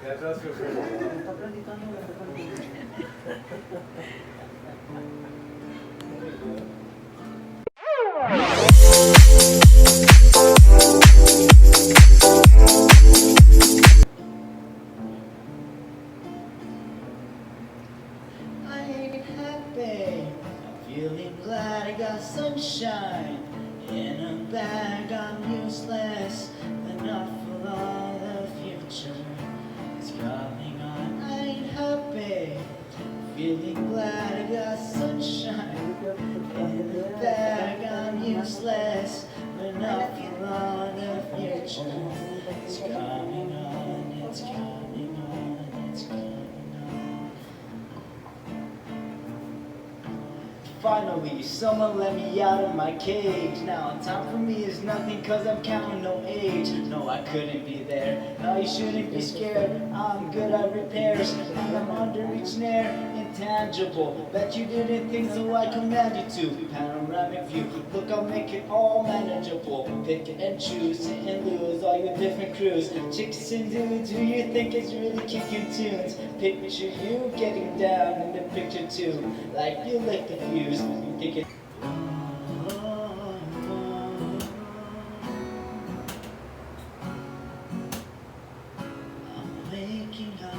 I ain't happy. I'm feeling glad I got sunshine in a bag. I'm useless enough for all the future is coming on. I ain't happy. I'm feeling glad I got sunshine in a bag. I'm useless enough for all the future. It's coming on. It's coming on. It's coming on. Finally, someone let me out of my cage. Now time for me is nothing cause I'm counting no age. No, I couldn't be there. No, you shouldn't be scared. I'm good at repairs and I'm under each snare. Intangible, bet you didn't think so I command you to. Panoramic view, look I'll make it all manageable. Pick and choose, sit and lose all your different crews. Chicks and dudes who you think is really kicking tunes. Picture you getting down in the picture too. Like you lick the fuse, you think it. I'm waking up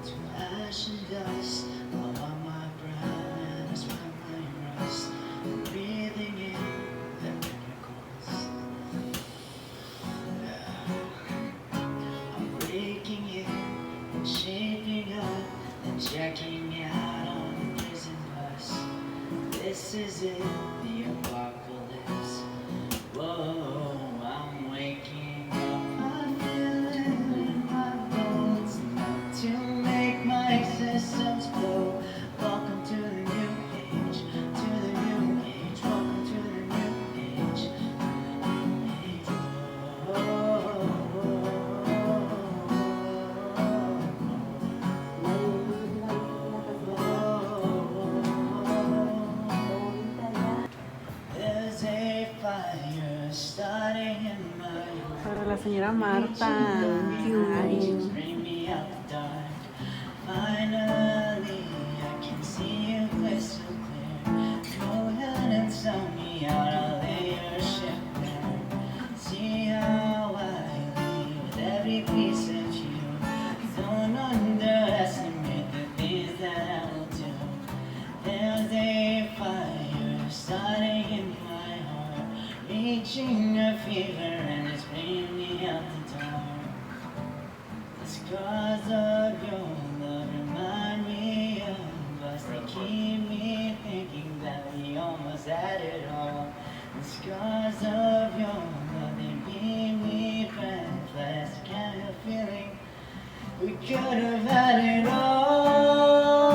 to ash and dust all on my brow and I smell my rust. I'm breathing in the miracles. I'm breaking in and shaping up and checking out on the prison bus. This is it, the apocalypse. Whoa, I'm waking up. I'm feeling in my bones enough to make my systems blow. Welcome to the new age, to the new age. Welcome to the new age, to the new age. There's a fire starting in my heart. Para la señora Marta. Ay. Bring me out the dark. Finally, I can see you crystal clear. Go ahead and sell me out. I'll lay your ship bare. See how I leave with every piece of you. Don't underestimate the things that I will do. There's a fire starting in my heart, reaching a fever and it's bringing me out the dark. The scars of your love remind me of us. They keep me thinking that we almost had it all. The scars of your love, they keep me breathless. Kind of feeling we could have had it all.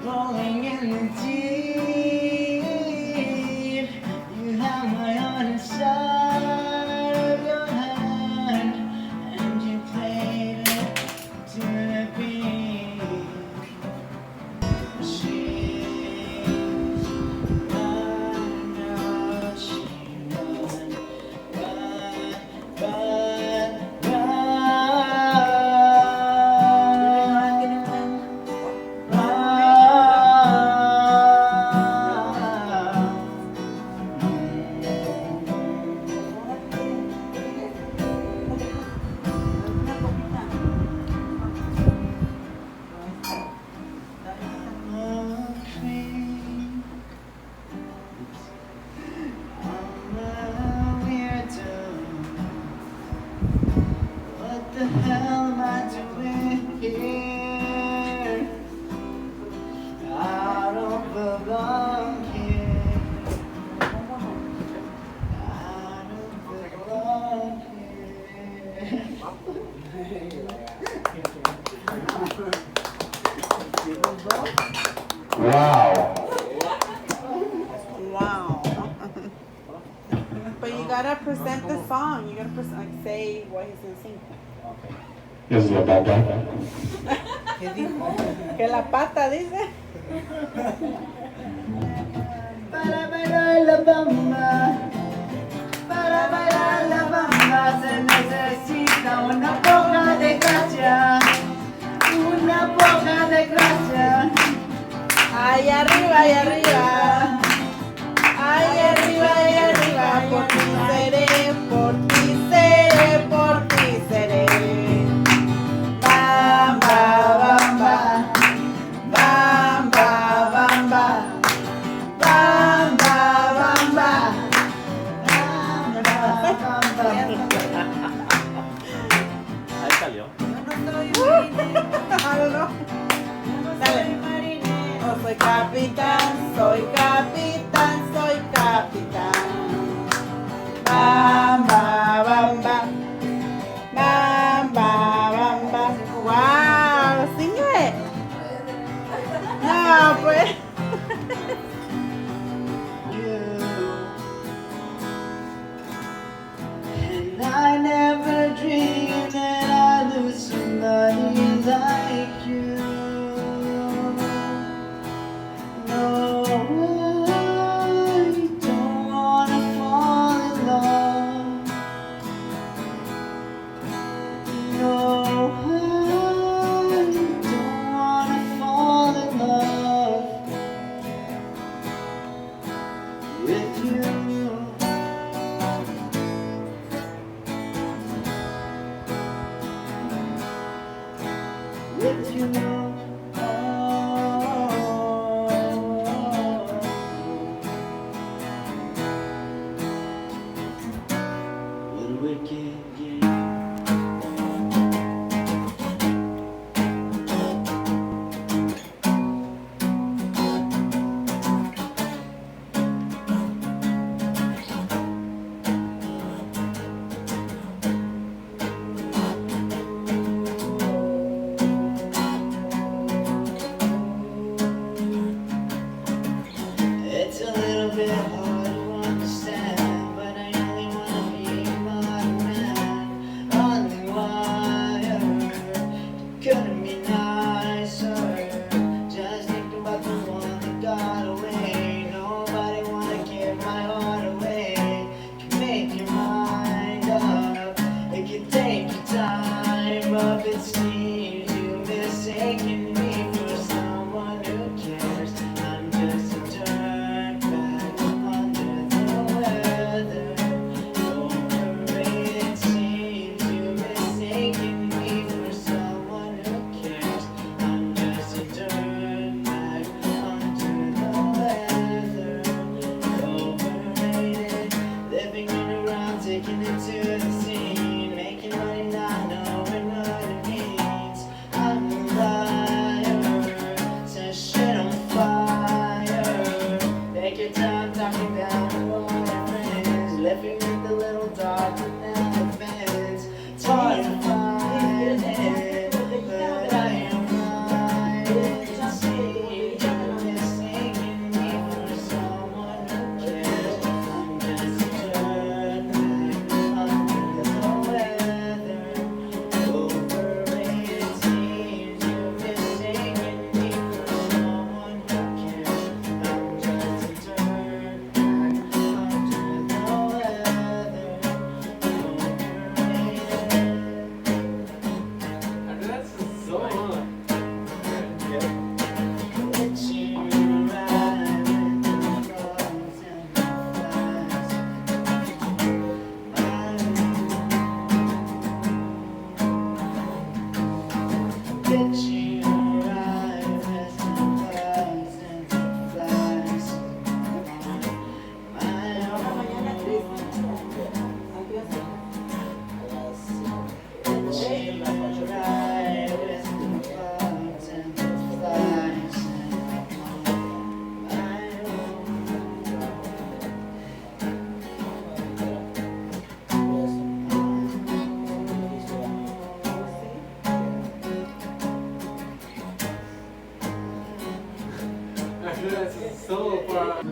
Rolling in the deep, you have my heart inside of your hand, and you played it to the beat. She's run, oh, she run, run, run, run. What the hell am I doing here? I don't belong here. I don't belong here. Wow. Wow. But you gotta present the song. You gotta like say what he's gonna sing. Es la pata. ¿Qué dijo? Que la pata dice. Para bailar la bamba, para bailar la bamba se necesita una poca de de gracia, una poca de gracia. Ahí arriba, ahí arriba. Ahí arriba, por ti seré, por ti seré, por ti seré. Bamba, bamba, bamba, bamba, bamba, bamba. Ahí salió. I don't know. Dale. Oh, soy capitán, soy capitán, soy capitán. Bamba, bamba, bamba, bamba. Wow, sing it. No, pues. And I never dreamed that I'd lose somebody like you. No, I don't wanna fall in love. No, I don't wanna fall in love with you. With you, what a wicked game. It's a little bit hard to understand, but I only wanna be my man. On the wire, couldn't be nicer. Just think about the one that got away. Nobody wanna give my heart away. Can make your mind up. It can take your time, but it seems you've mistaken me for someone who cares. I'm just a dirtbag under the weather. Overrated, seems you've mistaken me for someone who cares. I'm just a dirtbag under the weather. Overrated, living underground, taking it to the scene, making money not knowing what it means. I'm a liar, set shit on fire. Take your time talking down to my friends, living with the little dog and elephants. It's hard to find it, but I am blind. It seems you're mistaking me for someone who cares. I'm just a dirtbag under the weather. Overrated, seems you're mistaken me for someone who cares. I'm just a dirtbag under the weather. Overrated. That's so much. Let you ride with the bugs and the flies. Let you ride with the bugs and the flies. That's so far.